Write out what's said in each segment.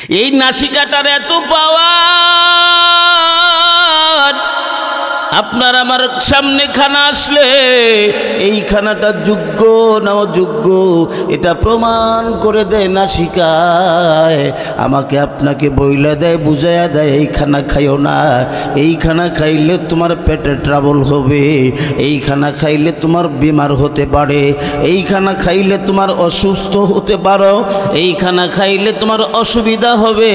এই নাসিকাটার এত পাওয়ার, আপনার আমার সামনে খানা আসলে এই খানাটা যোগ্য না অযোগ্য এটা প্রমাণ করে দেয় নাসিকায়। আমাকে আপনাকে বইলা দেয়, বুঝাইয়া দেয় এই খানা খাইও না, এই খানা খাইলে তোমার পেটে ট্রাবল হবে, এই খানা খাইলে তোমার বিমার হতে পারে, এই খানা খাইলে তোমার অসুস্থ হতে পারো, এই খানা খাইলে তোমার অসুবিধা হবে,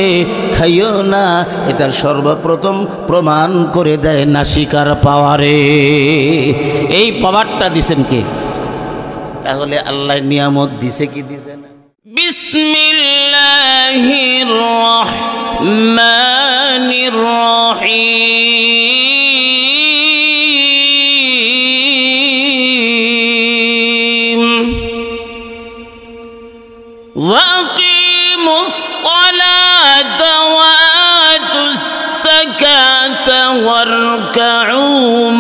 খাইও না। এটা সর্বপ্রথম প্রমাণ করে দেয় নাসিকা পাওয়ারে। এই পাওয়ারটা দিছেন কে? তাহলে আল্লাহ নিয়ামত দিছে কি দিছে না? বিসমিল্লাহির রহমানির রহিম। ওয়াকিমুস সালাতা ওয়া আতুস যাকাতা ওয়ারকাউ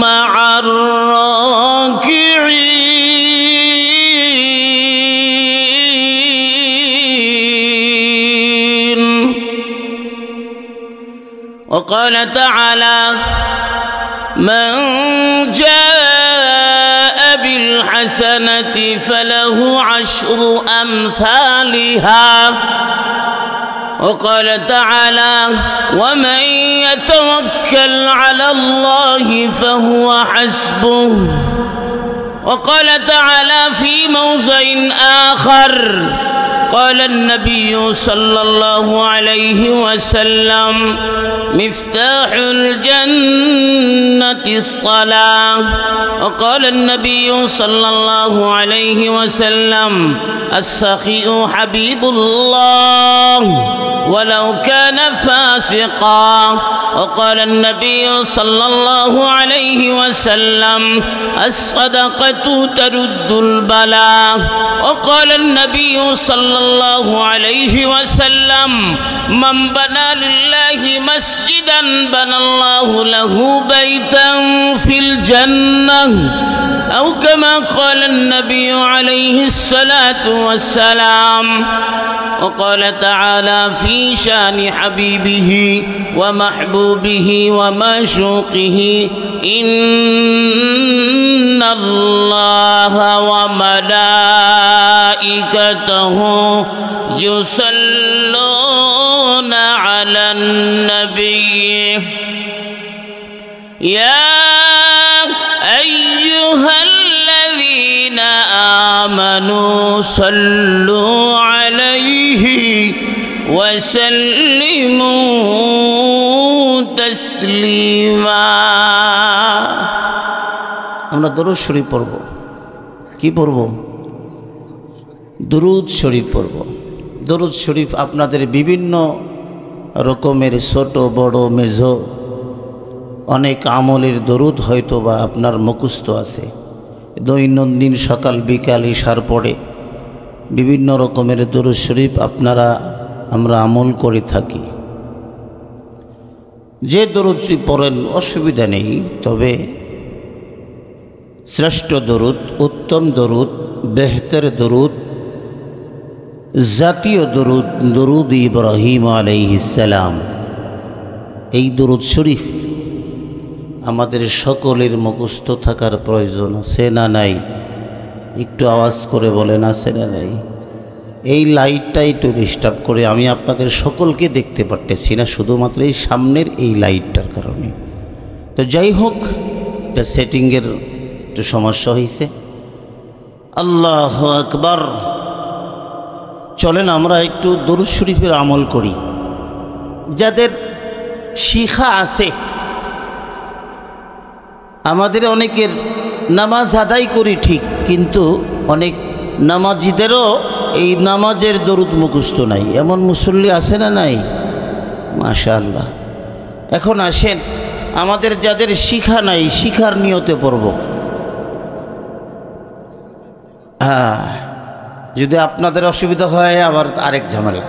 মা'আর রাকিঈন। وقال تعالى من جاء بالحسنة فله عشر أمثالها. وقال تعالى ومن يتوكل على الله فهو حسبه. وقال تعالى في موضع آخر قال النبي صلى الله عليه وسلم مفتاح الجنة الصلاة. وقال النبي صلى الله عليه وسلم السخي حبيب الله ولو كان فاسقا. وقال النبي صلى الله عليه وسلم الصدقة ترد البلاء. وقال النبي صلى الله عليه وسلم من بنى لله مسجدا بنى الله له بيتا في الجنة أو كما قال النبي عليه الصلاة والسلام. وقال تعالى في شان حبيبه ومحبوبه ومعشوقه إن الله وملائكته يصلون على النبي يا أيها الذين آمنوا صلوا عليه وسلموا تسليما. আমরা দরুদ শরীফ পড়ব। কি পড়ব? দরুদ শরীফ পড়ব। দরুদ শরীফ আপনাদের বিভিন্ন রকমের ছোট বড় মেজো অনেক আমলের দরুদ হয়তো বা আপনার মুখস্থ আছে। দৈনন্দিন সকাল বিকাল ইশার পরে বিভিন্ন রকমের দরুদ শরীফ আমরা আমল করে থাকি। যে দরুদ পড়েন অসুবিধা নেই, তবে শ্রেষ্ঠ দরুদ, উত্তম দরুদ, বেহতর দরুদ, জাতীয় দরুদ, দরুদ ইব্রাহিম আলাইহিস সালাম। এই দরুদ শরীফ আমাদের সকলের মুখস্থ থাকার প্রয়োজন আছে না নাই? একটু আওয়াজ করে বলেন আছে না নাই? এই লাইটটা একটু ডিস্টার্ব করে, আমি আপনাদের সকলকে দেখতে পারতেছি না, শুধুমাত্র এই সামনের এই লাইটটার কারণে। তো যাই হোক, এটা সেটিংয়ের একটু সমস্যা হয়েছে। আল্লাহু আকবার। চলেন আমরা একটু দরুদ শরীফের আমল করি। যাদের শিখা আছে, আমাদের অনেকের নামাজ আদায় করি ঠিক, কিন্তু অনেক নামাজিদেরও এই নামাজের দরুদ মুখস্থ নাই। এমন মুসল্লি আছে না নাই? মাশাআল্লাহ। এখন আসেন, আমাদের যাদের শিখা নাই, শিখার নিয়তে পড়ব। হ্যাঁ, যদি আপনাদের অসুবিধা হয় আবার আরেক ঝামেলা।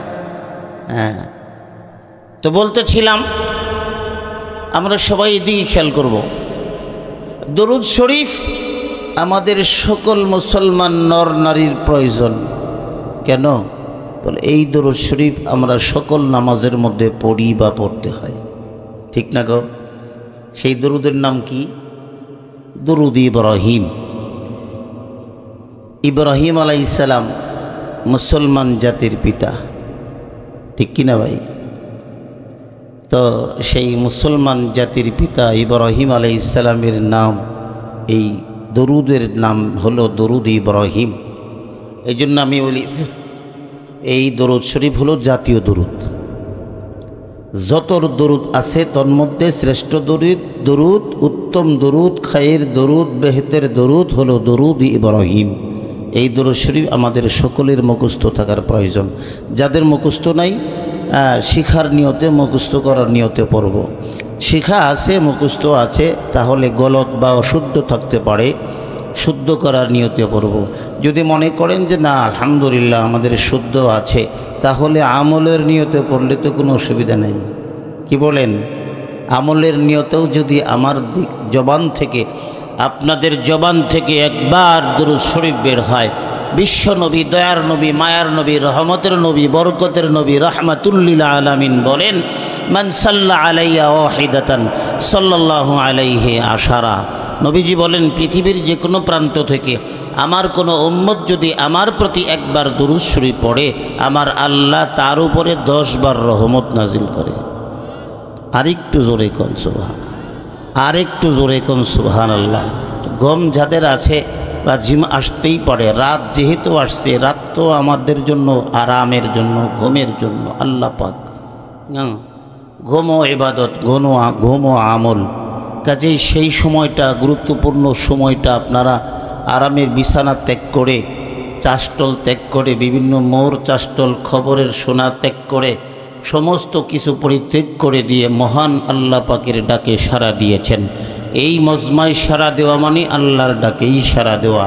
হ্যাঁ, তো বলতেছিলাম আমরা সবাই এদিকে খেয়াল করব। দরুদ শরীফ আমাদের সকল মুসলমান নর নারীর প্রয়োজন। কেন? বলে এই দরুদ শরীফ আমরা সকল নামাজের মধ্যে পড়ি বা পড়তে হয়, ঠিক না গো? সেই দরুদের নাম কি? দরুদ ইব্রাহিম। ইব্রাহিম আলাইহিস সালাম মুসলমান জাতির পিতা, ঠিক কিনা ভাই? তো সেই মুসলমান জাতির পিতা ইব্রাহিম আলাইহিস সালামের নাম, এই দরুদের নাম হলো দরুদ ইব্রাহিম। এই জন্য আমি বলি এই দরুদ শরীফ হলো জাতীয় দরুদ। যত দরুদ আছে তন্মধ্যে শ্রেষ্ঠ দরুদ, উত্তম দরুদ, খায়ের দরুদ, বেহেতের দরুদ হলো দরুদ ইব্রাহিম। এই দরুদ শরীফ আমাদের সকলের মুখস্থ থাকার প্রয়োজন। যাদের মুখস্থ নাই শিখার নিয়তে, মুখস্থ করার নিয়তে পড়ব। শিখা আছে, মুখস্থ আছে, তাহলে গলত বা অশুদ্ধ থাকতে পারে, শুদ্ধ করার নিয়তে পড়ব। যদি মনে করেন যে না আলহামদুলিল্লাহ আমাদের শুদ্ধ আছে, তাহলে আমলের নিয়তে পড়লে তো কোনো অসুবিধা নেই। কি বলেন? আমলের নিয়তেও যদি আমার জবান থেকে, আপনাদের জবান থেকে একবার দরুদ শরীফ বের হয়, বিশ্ব নবী, দয়ার নবী, মায়ার নবী, রহমতের নবী, বরকতের নবী, রাহমাতুল লিল আলামিন বলেন, মান সাল্লা আলাইয়া ওয়াহিদাতান সাল্লাল্লাহু আলাইহি আশারা। নবীজি বলেন পৃথিবীর যে কোনো প্রান্ত থেকে আমার কোনো উম্মত যদি আমার প্রতি একবার দরুদ শরীফ পড়ে, আমার আল্লাহ তার উপরে 10 বার রহমত নাজিল করে। আরেকটু জোরে কোন সুবহান, আরেকটু জোরে কোন সুবহানাল্লাহ। গম যাদের আছে বা জিম আসতেই পারে, রাত যেহেতু আসছে, রাত তো আমাদের জন্য আরামের জন্য, ঘুমের জন্য। আল্লাহ পাক ঘুমো ইবাদত, ঘুমো আমল। কাজেই সেই সময়টা, গুরুত্বপূর্ণ সময়টা আপনারা আরামের বিছানা ত্যাগ করে, চাষটল ত্যাগ করে, বিভিন্ন মোড় চাষটল খবরের শোনা ত্যাগ করে, সমস্ত কিছু পরিত্যাগ করে দিয়ে মহান আল্লাহ পাকের ডাকে সাড়া দিয়েছেন। এই মজমায় সাড়া দেওয়া মানে আল্লাহর ডাকেই সাড়া দেওয়া।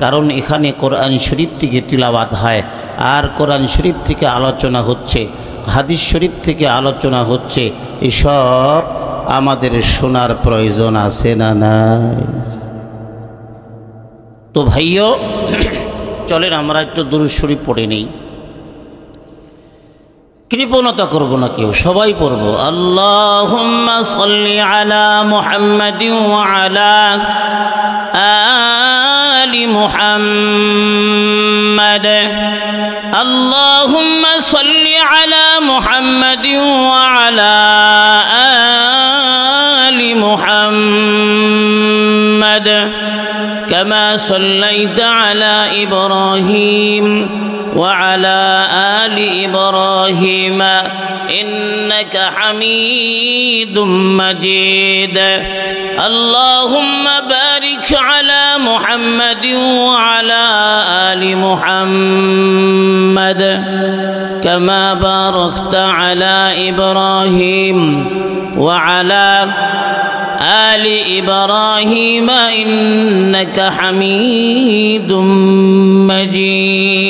কারণ এখানে কোরআন শরীফ থেকে তিলাওয়াত হয়, আর কোরআন শরীফ থেকে আলোচনা হচ্ছে, হাদিস শরীফ থেকে আলোচনা হচ্ছে। এসব আমাদের শোনার প্রয়োজন আছে না নাই? তো ভাইও চলেন আমরা একটু দরুদ শরীফ পড়ে নেই, কৃপণতা করব না কেউ, সবাই পড়ব। আল্লাহুম্মা সাল্লি আলা মুহাম্মাদিন ওয়া আলা আলি মুহাম্মাদ। আল্লাহুম্মা সাল্লি আলা মুহাম্মাদিন ওয়া আলা আলি মুহাম্মাদ কামা সাল্লাইতা আলা ইব্রাহিম وعلى آل إبراهيم إنك حميد مجيد. اللهم بارك على محمد وعلى آل محمد كما باركت على إبراهيم وعلى آل إبراهيم إنك حميد مجيد.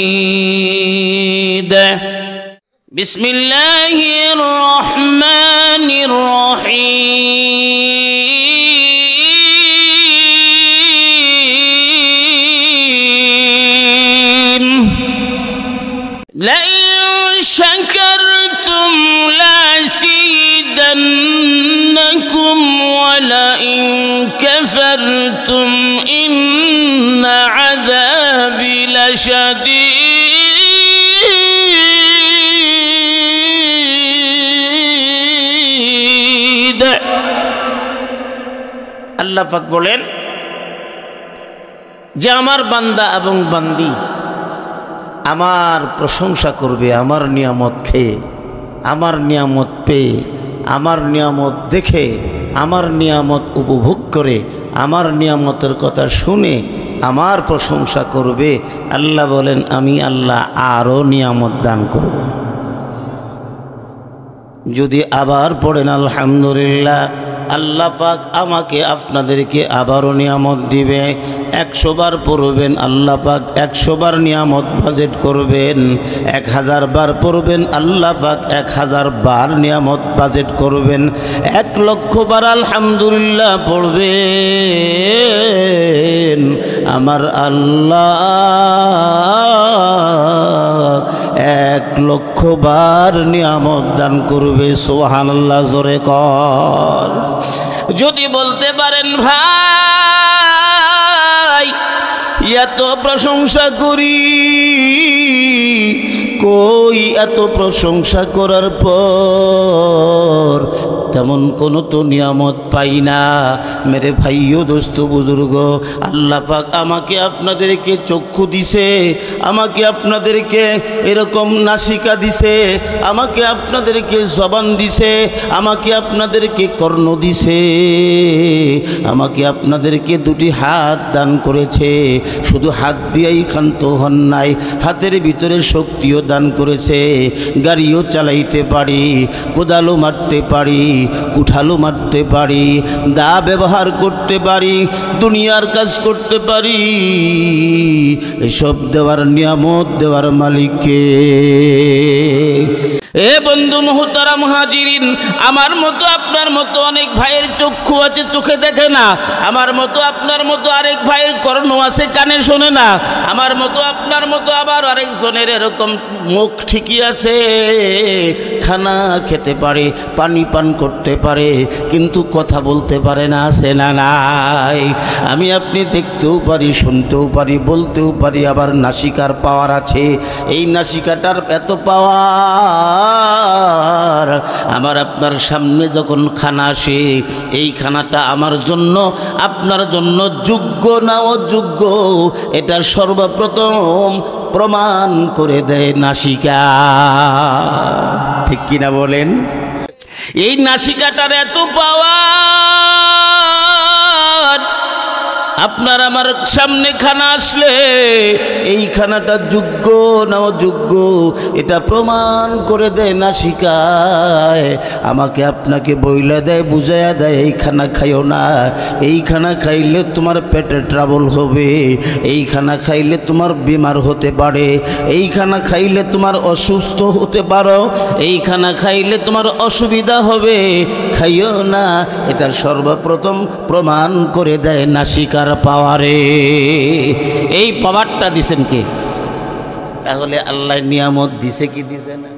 بسم الله الرحمن الرحيم. لئن شكرتم لأزيدنكم ولئن كفرتم إن عذابي لشديد. আল্লাহ পাক বলেন যে আমার বান্দা এবং বান্দি আমার প্রশংসা করবে, আমার নিয়ামত খেয়ে, আমার নিয়ামত পেয়ে, আমার নিয়ামত দেখে, আমার নিয়ামত উপভোগ করে, আমার নিয়ামতের কথা শুনে আমার প্রশংসা করবে। আল্লাহ বলেন আমি আল্লাহ আরও নিয়ামত দান করব। যদি আবার পড়েন আলহামদুলিল্লাহ, আল্লাহ পাক আমাকে আপনাদেরকে আবারও নিয়ামত দিবে। 100 বার পড়বেন, আল্লাহ পাক 100 বার নিয়ামত বাজেট করবেন। 1000 বার পড়বেন, আল্লাহ পাক 1000 বার নিয়ামত বাজেট করবেন। 1 লক্ষ বার আলহামদুলিল্লাহ পড়বেন, আমার আল্লাহ 1,00,000 বার নিয়ামত দান করবে। সুবহানাল্লাহ, জোরে কর। যদি বলতে পারেন ভাই এত প্রশংসা করি, কই এত প্রশংসা করার পর তেমন কোনো তো নিয়ামত পাই না। মেরে ভাইও দোস্ত বুজুর্গ, আল্লাহ পাক আমাকে আপনাদেরকে চক্ষু দিছে, আমাকে আপনাদেরকে এরকম নাসিকা দিছে, আমাকে আপনাদেরকে জবান দিছে, আমাকে আপনাদেরকে কর্ণ দিছে, আমাকে আপনাদেরকে 2টি হাত দান করেছে। শুধু হাত দিয়েই ক্ষান্ত হন নাই, হাতের ভিতরে শক্তিও দান করেছে। গাড়িও চালাইতে পারি, কোদালও মারতে পারি, কুঠালও মারতে পারি, দা ব্যবহার করতে পারি, দুনিয়ার কাজ করতে পারি। এসব দেওয়ার নিয়ামত দেওয়ার মালিককে। এ বন্ধু মুহতারাম হাজিরিন, আমার মতো আপনার মতো অনেক ভাইয়ের চক্ষু আছে, চোখে দেখে না। আমার মতো আপনার মতো আরেক ভাইয়ের কর্ণ আছে, কানে শোনে না। আমার মতো আপনার মতো আবার আরেকজনের এরকম মুখ ঠিকই আছে, খানা খেতে পারে, পানি পান করতে পারে, কিন্তু কথা বলতে পারে না। আছে না নাই? আমি আপনি দেখতেও পারি, শুনতেও পারি, বলতেও পারি, আবার নাসিকার পাওয়ার আছে। এই নাসিকাটার এত পাওয়ার, আমার আপনার সামনে যখন খানা আসে, এই খানাটা আমার জন্য আপনার জন্য যোগ্য না অযোগ্য, এটা সর্বপ্রথম প্রমাণ করে দেয় নাসিকা। ঠিক কিনা বলেন? এই নাসিকাটার এত পাওয়ার, আপনার আমার সামনে খানা আসলে এই খানাটা যোগ্য না অযোগ্য, এটা প্রমাণ করে দেয় নাসিকায়। আমাকে আপনাকে বইলা দেয়, বুঝাইয়া দেয়, এই খানা খাইও না, এই খানা খাইলে তোমার পেটে ট্রাবল হবে, এই খানা খাইলে তোমার বিমার হতে পারে, এই খানা খাইলে তোমার অসুস্থ হতে পারো, এই খানা খাইলে তোমার অসুবিধা হবে, খাইও না। এটা সর্বপ্রথম প্রমাণ করে দেয় নাসিকার পাওয়ারে। এই পাওয়ারটা দিছেন কে? তাহলে আল্লাহ নিয়ামত দিছে কি দিছে না?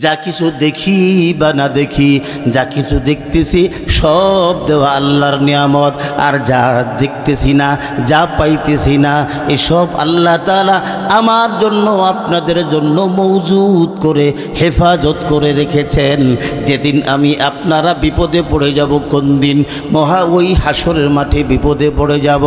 যা কিছু দেখি বা না দেখি, যা কিছু দেখতেছি সব দেওয়া আল্লাহর নিয়ামত। আর যা দেখতেছি না, যা পাইতেছি না, এসব আল্লাহ তাআলা আমার জন্য, আপনাদের জন্য মওজুদ করে হেফাজত করে রেখেছেন। যেদিন আমি আপনারা বিপদে পড়ে যাব, কোন দিন? ওই হাসরের মাঠে বিপদে পড়ে যাব।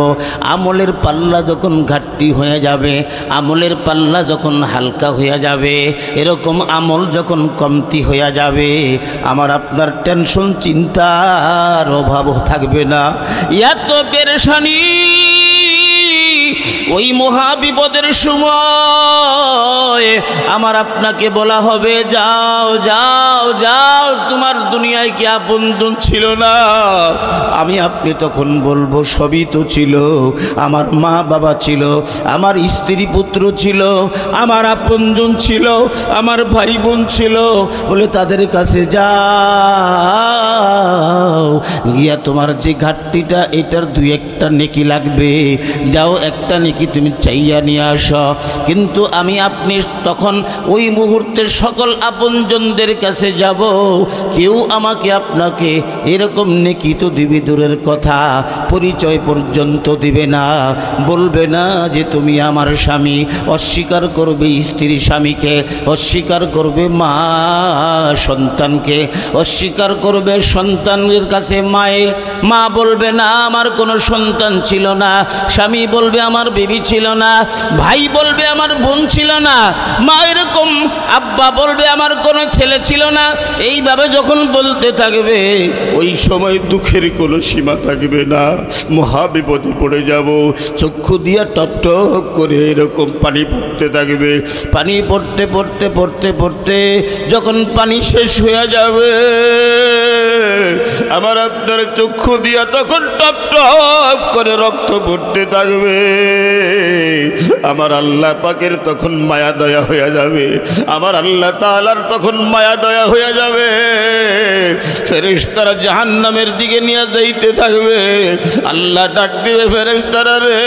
আমলের পাল্লা যখন ঘাটতি হয়ে যাবে, আমলের পাল্লা যখন হালকা হয়ে যাবে, এরকম আমল যখন কমতি হয়ে যাবে, আমার আপনার টেনশন চিন্তার অভাব থাকবে না। এত পেরেশানি ওই মহা বিপদের সময় আমার আপনাকে বলা হবে, যাও যাও যাও, তোমার দুনিয়ায় কি আপনজন ছিল না? আমি আপনি তখন বলবো, সবই তো ছিল। আমার মা বাবা ছিল, আমার স্ত্রী পুত্র ছিল, আমার আপনজন ছিল, আমার ভাই বোন ছিল। বলে তাদের কাছে যাও, গিয়া তোমার যে ঘাটতিটা, এটার 2-1টা নেকি লাগবে, যাও একটা নেকি তুমি চাইয়া নিয়ে আসো। কিন্তু আমি আপনি তখন ওই মুহূর্তে সকল আপনজনদের কাছে যাব, কেউ আমাকে আপনাকে এরকম নেকি তো দিবে দূরের কথা, পরিচয় পর্যন্ত দিবে না, বলবে না যে তুমি আমার স্বামী। অস্বীকার করবে স্ত্রী স্বামীকে, অস্বীকার করবে মা সন্তানকে, অস্বীকার করবে সন্তানের কাছে মায়ে। মা বলবে না আমার কোনো সন্তান ছিল না, স্বামী বলবে আমার বিবি ছিল না, ভাই বলবে আমার বোন ছিল না, মা এরকম আব্বা বলবে আমার কোনো ছেলে ছিল না। এইভাবে যখন বলতে থাকবে, ওই সময় দুঃখের কোনো সীমা থাকবে না, মহা বিপদে পড়ে যাব। চক্ষু দিয়া টপ টপ করে এরকম পানি পড়তে থাকবে। পানি পড়তে পড়তে পড়তে পড়তে যখন পানি শেষ হয়ে যাবে, আমার আপনার চক্ষু দিয়া তখন টপ টপ করে রক্ত পড়তে থাকবে। আমার আল্লাহ পাকের তখন মায়া দয়া হয়ে যাবে, আমার আল্লাহ তাআলার তখন মায়া দয়া হয়ে যাবে। ফেরেশতারা জাহান্নামের দিকে নিয়ে যাইতে থাকবে। আল্লাহ ডাক দিবে, ফেরেশতারা রে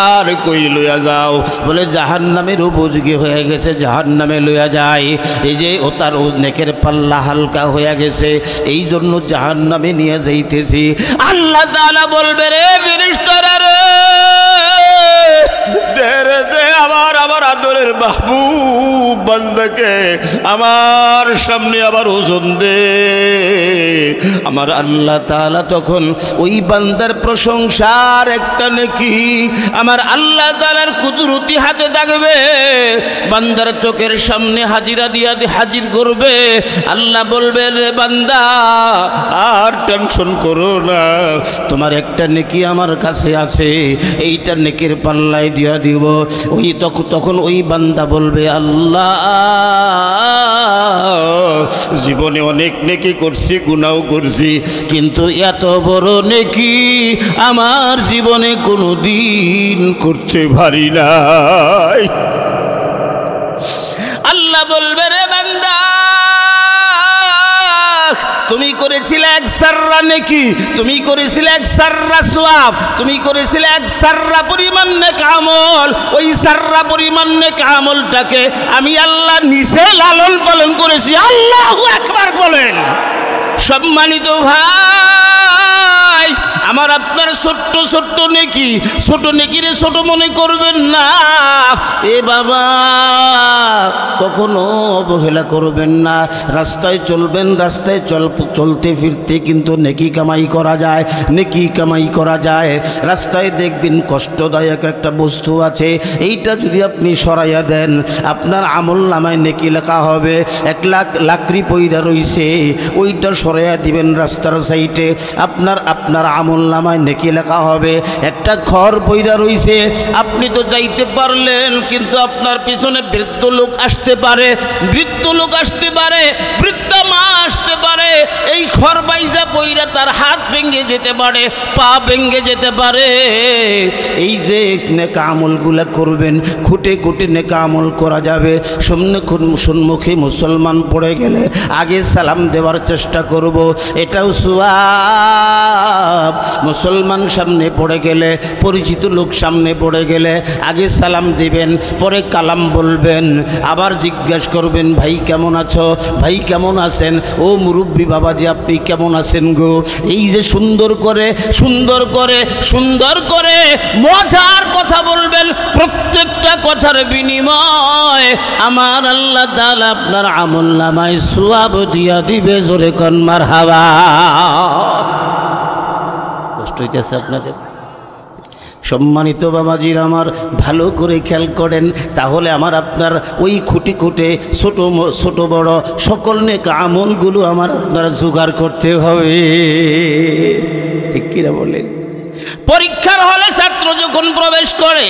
আর কই লইয়া যাও? বলে জাহান্নামের উপযোগী হয়ে গেছে, জাহান্নামে লইয়া যায়। এই যে ও তার নেকের পাল্লা হালকা হয়ে গেছে, এই জন্য জাহান্নামে নিয়ে যাইতেছি। আল্লাহ তাআলা বলবে, রে ফেরেশতারা রে দে আমার আদরের মাহবুব বান্দাকে আমার সামনে আবার ওজন দে। আমার আল্লাহ তাআলা তখন ওই বান্দার প্রশংসার একটা নেকি আমার আল্লাহ তাআলার কুদরতি হাতে থাকবে, বান্দার চোখের সামনে হাজিরা দিয়া হাজির করবে। আল্লাহ বলবে, রে বান্দা আর টেনশন করো না, তোমার একটা নেকি আমার কাছে আছে, এইটা নেকির পাল্লায় দিয়া দিব। ওই তখন ওই বান্দা বলবে, আল্লাহ জীবনে অনেক নেকি করছি, গুনাহ করছি, কিন্তু এত বড় নেকি আমার জীবনে কোনো দিন করতে পারি নাই। আল্লাহ বলবে, রে বান্দা তুমি করেছিলে এক সাররা নেকি, তুমি করেছিলে এক সাররা সওয়াব, তুমি করেছিলে এক সাররা পরিমাণ নেক আমল। ওই সাররা পরিমাণ নেক আমলটাকে আমি আল্লাহ নিজে লালন পালন করেছি। আল্লাহু আকবার বলেন। সম্মানিত ভাই, আমার আপনার ছোট্ট ছোট্ট নেকি, ছোট নেকিরে ছোট মনে করবেন না। এ বাবা কখনো অবহেলা করবেন না। রাস্তায় চলবেন, রাস্তায় চলতে ফিরতে কিন্তু নেকি কামাই করা যায়, নেকি কামাই করা যায়। রাস্তায় দেখবেন কষ্টদায়ক একটা বস্তু আছে, এইটা যদি আপনি সরাইয়া দেন আপনার আমল নামায় নেকি লেখা হবে। এক লাকড়ি পইরা রইছে, ওইটা সরাইয়া দিবেন রাস্তার সাইডে, আপনার আমল নামায় নেকি লেখা হবে। একটা ঘর পইরা রইছে, আপনি তো যাইতে পারলেন, কিন্তু আপনার পিছনে বৃদ্ধ লোক আসতে পারে, বৃদ্ধ লোক আসতে পারে, বৃদ্ধা মা আসতে পারে, এই ঘর বাইজা পইরা তার হাত ভেঙে যেতে পারে, পা ভেঙে যেতে পারে। এই যে নেকা আমলগুলা করবেন, খুঁটে খুঁটে নেকা আমল করা যাবে। সম্মুখে মুসলমান পড়ে গেলে আগে সালাম দেওয়ার চেষ্টা করব, এটাও সওয়াব। মুসলমান সামনে পড়ে গেলে, পরিচিত লোক সামনে পড়ে গেলে আগে সালাম দিবেন, পরে কালাম বলবেন, আবার জিজ্ঞাসা করবেন, ভাই কেমন আছো, ভাই কেমন আছেন, ও মুরব্বী বাবাজি আপনি কেমন আছেন গো। এই যে সুন্দর করে সুন্দর করে সুন্দর করে মজার কথা বলবেন, প্রত্যেকটা কথার বিনিময় আমার আল্লাহ তাআলা আপনার আমলনামায় সওয়াব দিয়া দিবে। জোরে কোন মারহাবা। কষ্ট হইতেছে আপনাদের? সম্মানিত বাবাজির আমার, ভালো করে খেয়াল করেন, তাহলে আমার আপনার ওই খুঁটি খুঁটে ছোট বড় সকল নেক আমলগুলো আমার আপনার জোগাড় করতে হবে। ঠিক কিনা বলেন? পরীক্ষার হলে ছাত্র যখন প্রবেশ করে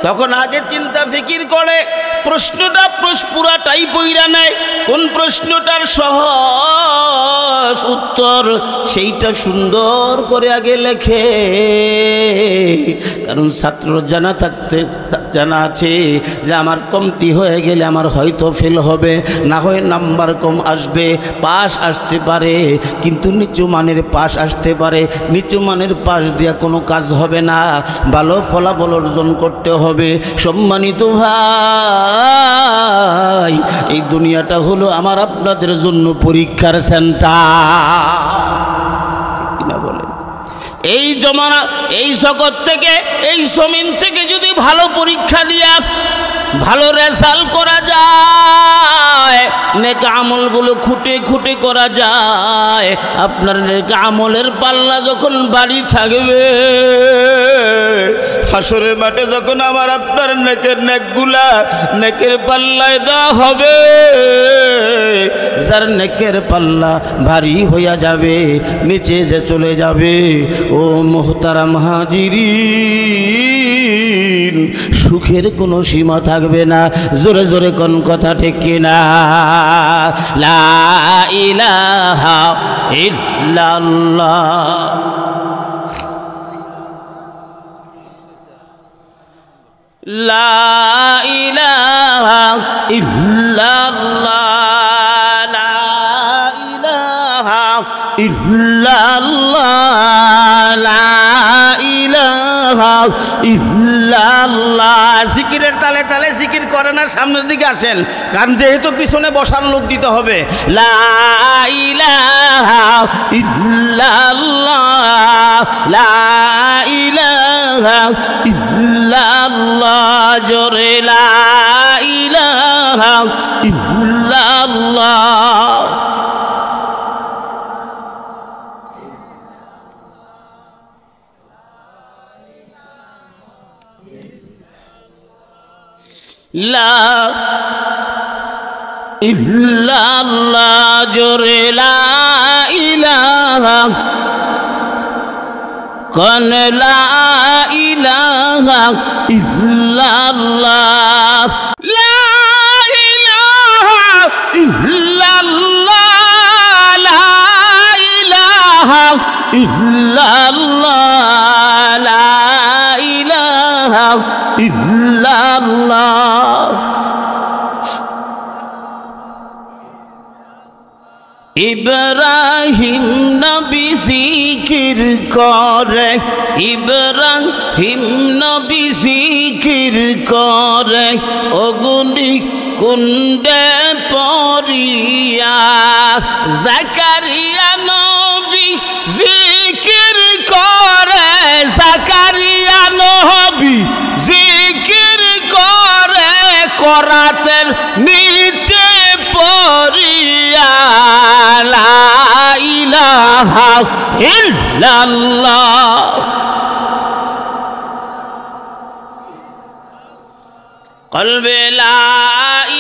তখন আগে চিন্তা ফিকির করে, প্রশ্নটা পুরাটাই পইরা নেয়, কোন প্রশ্নটার সহজ উত্তর সেইটা সুন্দর করে আগে লেখে। কারণ ছাত্র জানা আছে যে আমার কমতি হয়ে গেলে আমার হয়তো ফেল হবে, না হয় নাম্বার কম আসবে, পাস আসতে পারে, কিন্তু নিচু মানের পাস আসতে পারে। নিচু মানের পাস দিয়া কোনো কাজ হবে না, ভালো ফলাফল অর্জন করতে হবে। সম্মানিত ভাই, এই দুনিয়াটা হলো আমার আপনাদের জন্য পরীক্ষার সেন্টার। কিনা বলেন? এই জমানা, এই জগৎ থেকে, এই জমিন থেকে যদি ভালো পরীক্ষা দিয়া ভালো রেজাল্ট করা যায়, নেক আমলগুলো খুঁটে খুঁটে করা যায়, আপনার নেক আমলের পাল্লা যখন বাড়ি থাকবে, হাসরের মাঠে যখন আমার আপনার নেকের পাল্লায় দেওয়া হবে, তার নেকের পাল্লা ভারী হইয়া যাবে, নিচে যে চলে যাবে। ও মুহতারাম হাজিরিন, সুখের কোনো সীমা থাকবে না। জোরে জোরে কোন কথা ঠিক কিনা? লা ইলাহা ইল্লাল্লাহ। লা ইলাহা ইল্লাল্লাহ, লা ইলাহা ইল্লাল্লাহ, লা ইলাহা ইল্লাল্লাহ। জিকিরের তালে তালে জিকির করেন আর সামনের দিকে আসেন, কারণ যেহেতু পিছনে বসার লোক দিতে হবে। লা ইলাহা ইল্লাল্লাহ, লা ইলাহা ইল্লাল্লাহ, জোরে লা ইলাহা ইল্লাল্লাহ। লা ইল্লাল্লাহ, জোরে লা ইলাহা, কোন লা ইলাহা ইল্লাল্লাহ, লা ইলাহা ইল্লাল্লাহ, লা ইলাহা ইল্লাল্লাহ, লা ইলাহা ইল্লাল্লাহ। ইব্রাহিম নবী জিকির করে, ইব্রাহিম নবী জিকির করে, অগ্নি কুণ্ডে পড়িয়া। জাকারিয়া নবী জিকির করে, জাকারিয়া নবী জিকির করে, করাতের নিচে পড়িয়া। লা ইলাহা ইল্লাল্লাহ, কলবে লা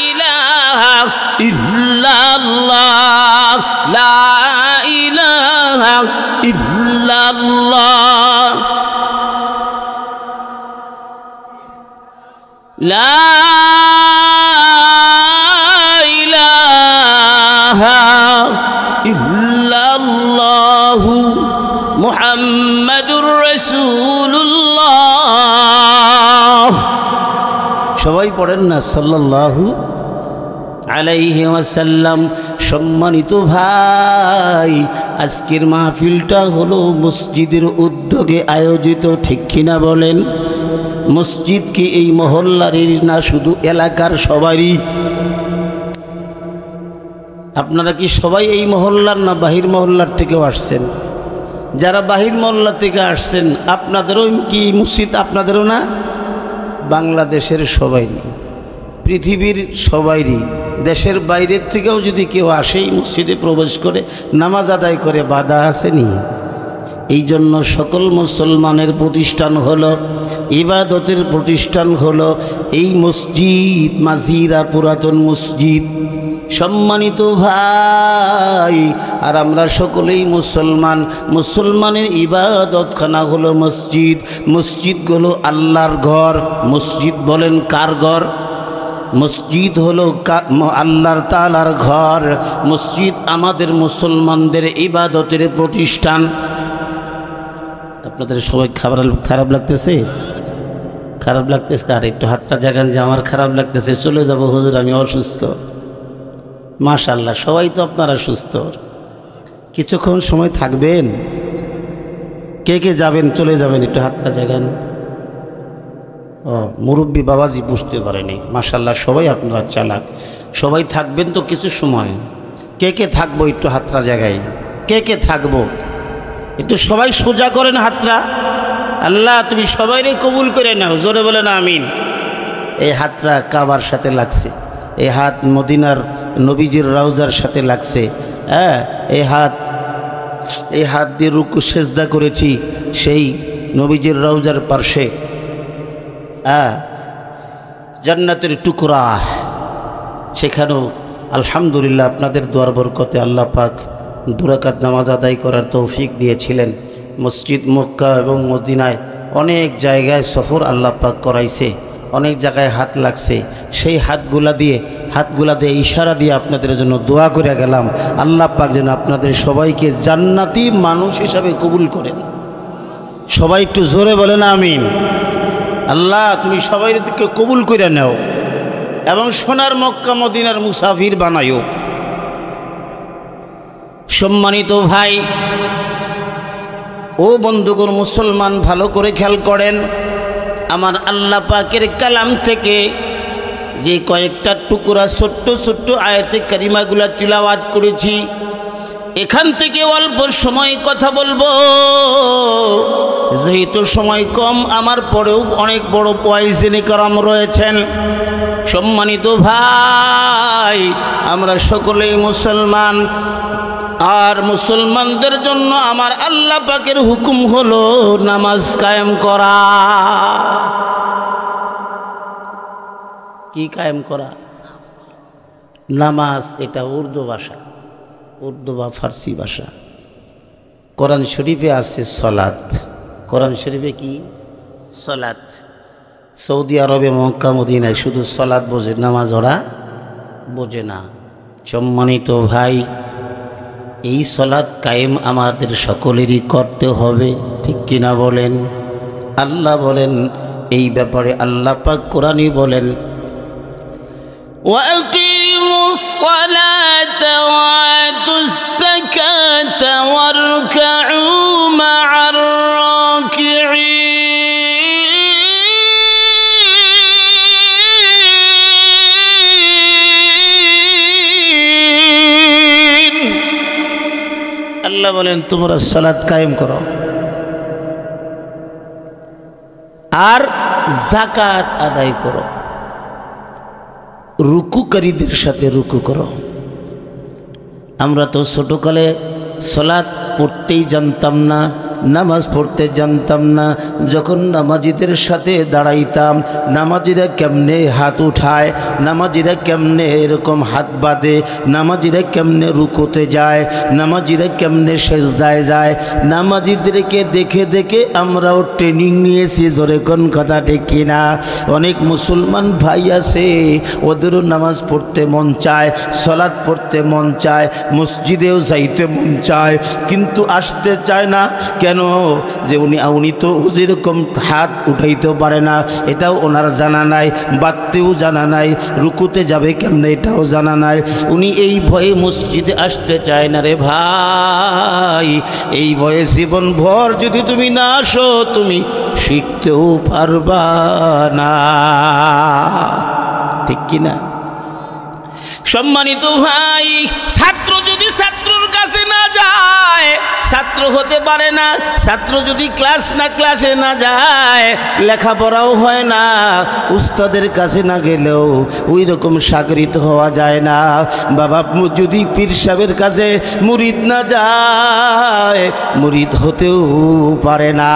ইলাহা ইল্লাল্লাহ, লা ইলাহা ইল্লাল্লাহ, লা ইলাহা ইল্লাল্লাহু মুহাম্মাদুর রাসূলুল্লাহ। সবাই পড়েন না সাল্লাল্লাহু আলাইহি ওয়াসাল্লাম। সম্মানিত ভাই, আজকের মাহফিলটা হলো মসজিদের উদ্যোগে আয়োজিত, ঠিক কিনা বলেন? মসজিদ কি এই মহল্লারই না শুধু এলাকার সবারই? আপনারা কি সবাই এই মহল্লার না বাহির মহল্লার থেকেও আসছেন? যারা বাহির মহল্লা থেকে আসছেন আপনাদেরও কি মসজিদ আপনাদেরও না? বাংলাদেশের সবাইরই, পৃথিবীর সবাইরই। দেশের বাইরের থেকেও যদি কেউ আসে এই মসজিদে প্রবেশ করে নামাজ আদায় করে, বাধা আসেনি? এই জন্য সকল মুসলমানের প্রতিষ্ঠান হলো, ইবাদতের প্রতিষ্ঠান হলো এই মসজিদ, মাজিরা পুরাতন মসজিদ। সম্মানিত ভাই, আর আমরা সকলেই মুসলমান, মুসলমানের ইবাদতখানা হলো মসজিদ। মসজিদ হলো আল্লাহর ঘর। মসজিদ বলেন কার ঘর? মসজিদ হলো আল্লাহর তাআলার ঘর। মসজিদ আমাদের মুসলমানদের ইবাদতের প্রতিষ্ঠান। আপনাদের সবাই খারাপ লাগতেছে? খারাপ লাগতেছে? আর একটু হাতটা জাগান যে আমার খারাপ লাগতেছে, চলে যাব হুজুর আমি অসুস্থ। মাশাআল্লাহ, সবাই তো আপনারা সুস্থ। কিছুক্ষণ সময় থাকবেন? কে কে যাবেন, চলে যাবেন? একটু হাতটা জাগান। ও মুরব্বী বাবাজি বুঝতে পারেনি। মাশাআল্লাহ, সবাই আপনারা চালাক। সবাই থাকবেন তো কিছু সময়? কে কে থাকবো একটু হাতটা জাগাই। কে কে থাকবো একটু সবাই সোজা করেন হাতটা। আল্লাহ তুমি সবাইরে কবুল করে নাও, জোরে বলেন আমিন। এই হাতটা কাবার সাথে লাগছে, এই হাত মদিনার নবীজির রওজার সাথে লাগছে। হ্যাঁ, এই হাত দিয়ে রুকু সেজদা করেছি সেই নবীজির রওজার পার্শ্বে। জান্নাতের টুকরা, সেখানেও আলহামদুলিল্লাহ আপনাদের দোয়ার বরকতে আল্লাহ পাক 2 রাকাত নামাজ আদায় করার তৌফিক দিয়েছিলেন। মসজিদ মক্কা এবং মদিনায় অনেক জায়গায় সফর আল্লাহ পাক করাইছে, অনেক জায়গায় হাত লাগছে। সেই হাতগুলা দিয়ে ইশারা দিয়ে আপনাদের জন্য দোয়া করে গেলাম, আল্লাহ পাক যেন আপনাদের সবাইকে জান্নাতি মানুষ হিসাবে কবুল করেন। সবাই একটু জোরে বলেন আমিন। আল্লাহ তুমি সবাইকে কবুল করে নাও এবং সোনার মক্কা মদিনার মুসাফির বানাইও। সম্মানিত ভাই ও বন্ধুগণ, মুসলমান ভালো করে খেয়াল করেন, আমার আল্লাহ পাকের কালাম থেকে যে কয়েকটা টুকরা ছোট্ট ছোট্ট আয়াতে কারিমাগুলা তিলাওয়াত করেছি, এখান থেকে অল্প সময় কথা বলবো। যেহেতু সময় কম, আমার পরেও অনেক বড় ওয়াইজিনে কারাম রয়েছেন। সম্মানিত ভাই, আমরা সকলেই মুসলমান, আর মুসলমানদের জন্য আমার আল্লাহ পাকের হুকুম হলো নামাজ কায়েম করা। কি কায়েম করা? নামাজ। এটা উর্দু ভাষা, উর্দু বা ফার্সি ভাষা। কোরআন শরীফে আছে সলাত। কোরআন শরীফে কি? সলাত। সৌদি আরবে মক্কা মদিনায় শুধু সলাত বোঝে, নামাজ ওরা বোঝে না। সম্মানিত ভাই, এই সলাত কায়েম আমাদের সকলেরই করতে হবে, ঠিক কিনা বলেন? আল্লাহ বলেন এই ব্যাপারে, আল্লাহ পাক কোরআনই বলেন, وَأَقِيمُوا الصَّلَاةَ وَآتُوا الزَّكَاةَ وَارْكَعُوا مَعَ الرَّاكِعِينَ। আল্লাহ বলেন তোমরা সালাত কায়েম করো আর যাকাত আদায় করো, রুকুকারীদের সাথে রুকু করো। আমরা তো ছোটকালে সালাত পড়তেই জানতাম না, নামাজ পড়তে জানতাম না। যখন নামাজিদের সাথে দাঁড়াইতাম, নামাজিরা কেমনে হাত উঠায়, নামাজিরা কেমনে এরকম হাত বাঁধে, নামাজিরা কেমনে রুকুতে যায়, নামাজিরা কেমনে সেজদায় যায়, নামাজিদেরকে দেখে দেখে আমরাও ট্রেনিং নিয়েছি। জোরে কোন কথা ঠিক কিনা? অনেক মুসলমান ভাই আছে, ওদেরও নামাজ পড়তে মন চায়, সালাত পড়তে মন চায়, মসজিদেও যাইতে মন চায়, কিন্তু আসতে চায় না। কেন? যে উনি তো যেরকম হাত উঠাইতেও পারে না, এটাও ওনার জানা নাই, বাঁধতেও জানা নাই, রুকুতে যাবে কেমনে এটাও জানা নাই। উনি এই ভয়ে মসজিদে আসতে চায় না। রে ভাই, এই ভয়ে জীবন ভর যদি তুমি না আসো, তুমি শিখতেও পারবা না, ঠিক কিনা? সম্মানিত ভাই, ছাত্র যদি ছাত্রর কাছে না যায়, ছাত্র হতে পারে না। ছাত্র যদি ক্লাসে না যায়, লেখাপড়াও হয় না। উস্তাদের কাছে না গেলেও ওই রকম শাগরিত হওয়া যায় না। বাবা যদি পীর সাহেবের কাছে মুরিদ না যায়, মুরিদ হতেও পারে না।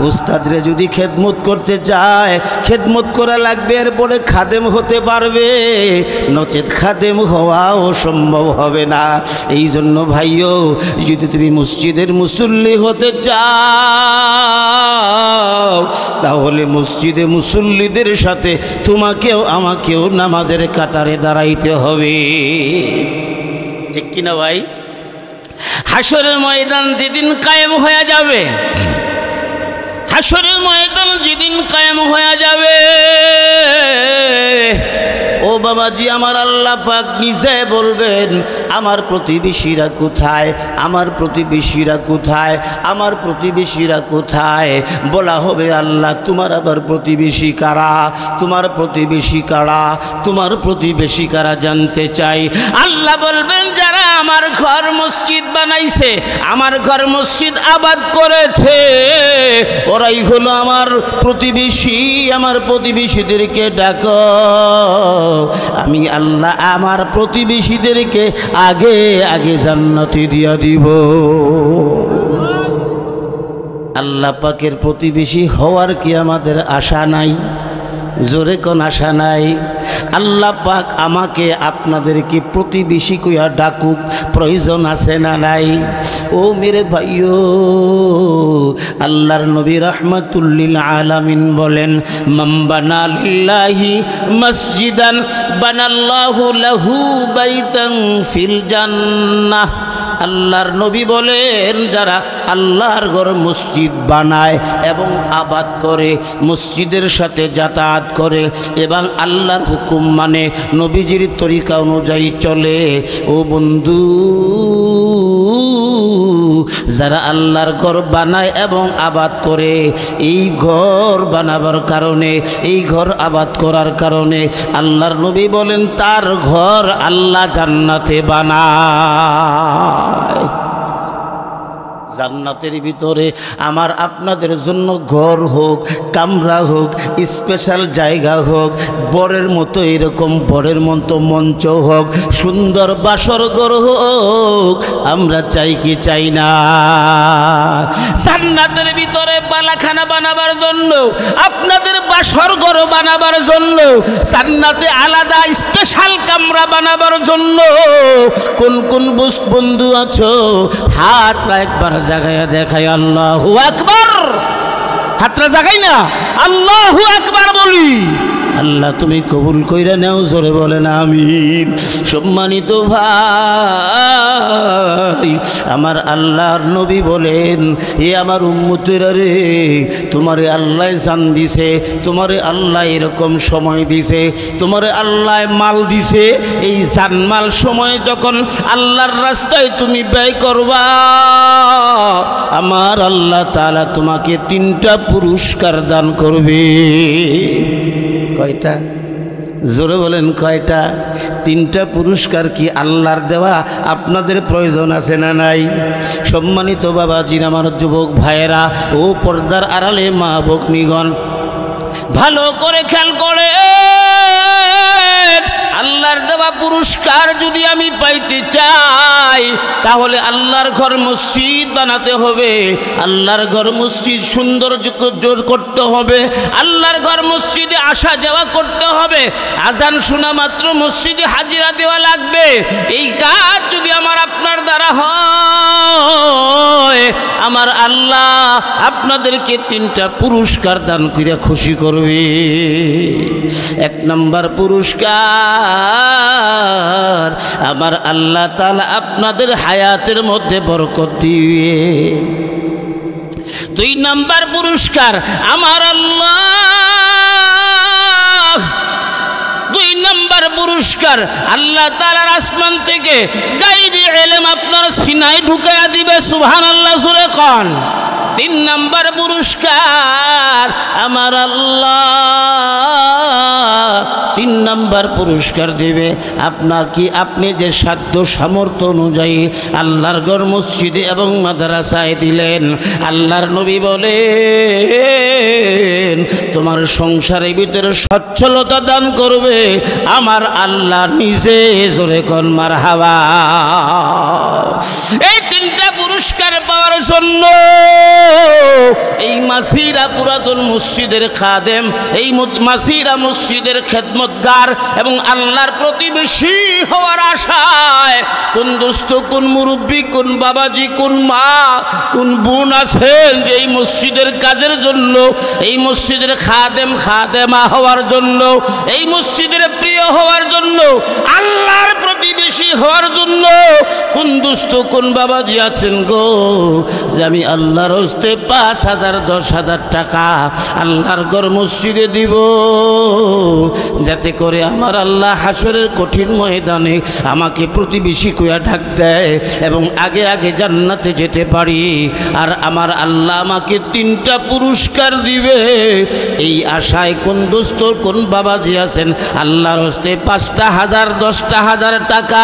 উস্তাদরে যদি খেদমত করতে চায়, খেদমত করা লাগবে, এরপরে খাদেম হতে পারবে, নচেত খাদেম হওয়াও সম্ভব হবে না। এই জন্য ভাইও, যদি তুমি মসজিদের মুসল্লি হতে চাও, তাহলে মসজিদে মুসল্লিদের সাথে তোমাকেও আমাকেও নামাজের কাতারে দাঁড়াইতে হবে, ঠিক কিনা ভাই? হাসরের ময়দান যেদিন কায়েম হয়ে যাবে, হাসরের ময়দান যেদিন কায়েম হয়ে যাবে, ও বাবাজি, আমার আল্লাহ পাক নিজে বলবেন, আমার প্রতিবেশীরা কোথায়, আমার প্রতিবেশীরা কোথায়, আমার প্রতিবেশীরা কোথায়? বলা হবে, আল্লাহ তোমার আবার প্রতিবেশী কারা, তোমার প্রতিবেশী কারা, তোমার প্রতিবেশী কারা জানতে চাই। আল্লাহ বলবেন, যারা আমার ঘর মসজিদ বানাইছে, আমার ঘর মসজিদ আবাদ করেছে, ওরাই হলো আমার প্রতিবেশী। আমার প্রতিবেশীদেরকে ডাকো, আমি আল্লাহ আমার প্রতিবেশীদেরকে আগে আগে জান্নাতে দিয়া দিব। আল্লাহ পাকের প্রতিবেশী হওয়ার কি আমাদের আশা নাই? জোরে কোন আশা নাই? আল্লাহ পাক আমাকে আপনাদেরকে প্রতিবেশী কইয়া ডাকুক, প্রয়োজন আছে না নাই? ও মেরে ভাইও, আল্লাহর নবী রাহমাতুল লিল আলামিন বলেন, মান বানা লিল্লাহি মসজিদান বানাল্লাহু লাহু বাইতান ফিল জান্নাহ। আল্লাহর নবী বলেন, যারা আল্লাহর ঘর মসজিদ বানায় এবং আবাদ করে, মসজিদের সাথে যাতায়াত করে এবং আল্লাহর হুকুম মানে, নবীজির তরিকা অনুযায়ী চলে, ও বন্ধু, যারা আল্লাহর ঘর বানায় এবং আবাদ করে, এই ঘর বানাবার কারণে, এই ঘর আবাদ করার কারণে আল্লাহর নবী বলেন তার ঘর আল্লাহ জান্নাতে বানায়। জান্নাতের ভিতরে আমার আপনাদের জন্য ঘর হোক, কামরা হোক, স্পেশাল জায়গা হোক, বরের মতো এরকম বরের মতো মঞ্চ হোক, সুন্দর বাসর ঘর হোক, আমরা চাই কি চাই না? জান্নাতের ভিতরে বালাখানা বানাবার জন্য, আপনাদের বাসর ঘর বানাবার জন্য, জান্নাতে আলাদা স্পেশাল কামরা বানাবার জন্য কোন কোন বন্ধু আছো হাতরা একবার জাগায়া দেখায় আল্লাহু আকবার। হাতরা জাগাই না, আল্লাহু আকবার বলি। আল্লাহ তুমি কবুল কইরা নাও, জোরে বলেন আমিন। সম্মানিত ভাই, আমার আল্লাহর নবী বলেন, এ আমার উম্মতেরা রে, তোমারে আল্লাহ জান দিছে, তোমারে আল্লাহ এরকম সময় দিছে, তোমারে আল্লাহ মাল দিছে, এই জানমাল সময় যখন আল্লাহর রাস্তায় তুমি ব্যয় করবা, আমার আল্লাহ তাআলা তোমাকে 3টা পুরস্কার দান করবে। কয়টা? জোরে বলেন কয়টা? 3টা পুরস্কার কি আল্লাহর দেওয়া? আপনাদের প্রয়োজন আছে না নাই? সম্মানিত বাবাজির, আমার যুবক ভাইয়েরা, ও পর্দার আড়ালে মা ভগ্নীগণ, ভালো করে খেয়াল করে, আল্লাহর দেওয়া পুরস্কার যদি আমি পাইতে চাই, তাহলে আল্লাহর ঘর মসজিদ বানাতে হবে, আল্লাহর ঘর মসজিদ সৌন্দর্য করতে হবে, আল্লাহর ঘর মসজিদে আসা যাওয়া করতে হবে, আজান শোনা মাত্র মসজিদে হাজিরা দেওয়া লাগবে। এই কাজ যদি আমার আপনার দ্বারা হয়, আমার আল্লাহ আপনাদেরকে 3টা পুরস্কার দান করে খুশি করবে। 1 নম্বর পুরস্কার, আমার আল্লাহ তাআলা আপনাদের হায়াতের মধ্যে বরকত দিবে। 2 নম্বর পুরস্কার, আমার আল্লাহ 2 নম্বর পুরস্কার, আল্লাহ তাআলার আসমান থেকে গায়বী ইলম আপনার সিনায় ঢুকায়া দিবে। সুবহানাল্লাহ, জোরে কোন। 3 নম্বর পুরস্কার, আমার আল্লাহ 3 নম্বর পুরস্কার দিবে আপনার কি, আপনি যে সাধ্য সামর্থ্য অনুযায়ী আল্লাহর ঘর মসজিদে এবং মাদ্রাসায় দিলেন, আল্লাহর নবী বলেন তোমার সংসারের ভিতরে সচ্ছলতা দান করবে আমার আল্লাহ নিজে। জোরে কোন মারহাবা। এই 3টা পুরস্কার পাওয়ার জন্য এই মাসিরা পুরাতন মসজিদের খাদেম, এই মাসিরা মসজিদের খেদমতগার এবং আল্লাহর প্রতিবেশী হওয়ার আশায় কোন দোস্ত, কোন মুরব্বী, কোন বাবাজি, কোন মা, কোন বোন আছেন যে এই মসজিদের কাজের জন্য, এই মসজিদের খাদেমা হওয়ার জন্য, এই মসজিদের প্রিয় হওয়ার জন্য, আল্লাহর প্রতিবেশী হওয়ার জন্য কোন দোস্ত, কোন বাবাজি আছেন গো, যে আমি আল্লাহর হস্তে 5,000 10,000 টাকা আল্লাহর ঘর মসজিদে দিব, যাতে করে আমার আল্লাহ হাসরের কঠিন ময়দানে আমাকে প্রতিবেশী কইয়া ডাক দেয় এবং আগে আগে জান্নাতে যেতে পারি, আর আমার আল্লাহ আমাকে 3টা পুরস্কার দিবে। এই আশায় কোন দোস্ত, কোন বাবাজি আছেন আল্লাহর হস্তে 5টা 1000 10টা 1000 টাকা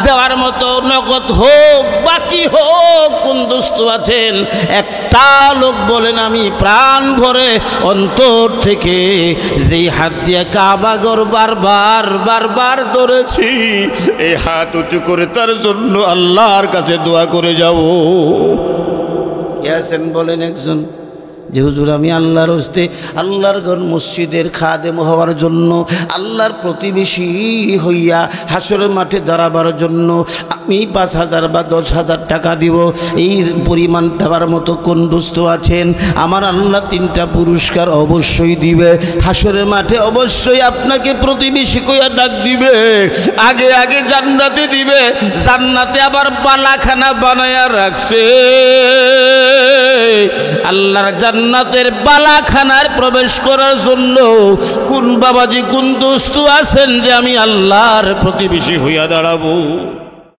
দেওয়ার মতো নগদ হোক বাকি হোক, কোন দোস্ত আছেন? একটা লোক বলেন আমি প্রাণ ভরে অন্তর থেকে যেই হাত দিয়ে কাবা ঘর বারবার ধরেছি, এই হাত উঁচু করে তার জন্য আল্লাহর কাছে দোয়া করে যাব। কে আছেন বলেন একজন? যে হুজুর আমি আল্লাহর হস্তে আল্লাহর ঘর মসজিদের খাদেম হওয়ার জন্য, আল্লাহর প্রতিবেশী হইয়া হাসরের মাঠে দাঁড়াবার জন্য আমি 5,000 বা 10,000 টাকা দিব, এই পরিমাণ দেওয়ার মতো কোন দোস্ত আছেন? আমার আল্লাহ 3টা পুরস্কার অবশ্যই দিবে। হাসরের মাঠে অবশ্যই আপনাকে প্রতিবেশী কইয়া ডাক দিবে, আগে আগে জান্নাতে দিবে। জান্নাতে আবার বালাখানা বানায়া রাখছে। আল্লাহর জান্নাতের বালাখানার প্রবেশ করার জন্য কোন বাবাজি কোন দোস্ত আছেন যে আমি আল্লাহর প্রতিবেশী হইয়া দাঁড়াবো?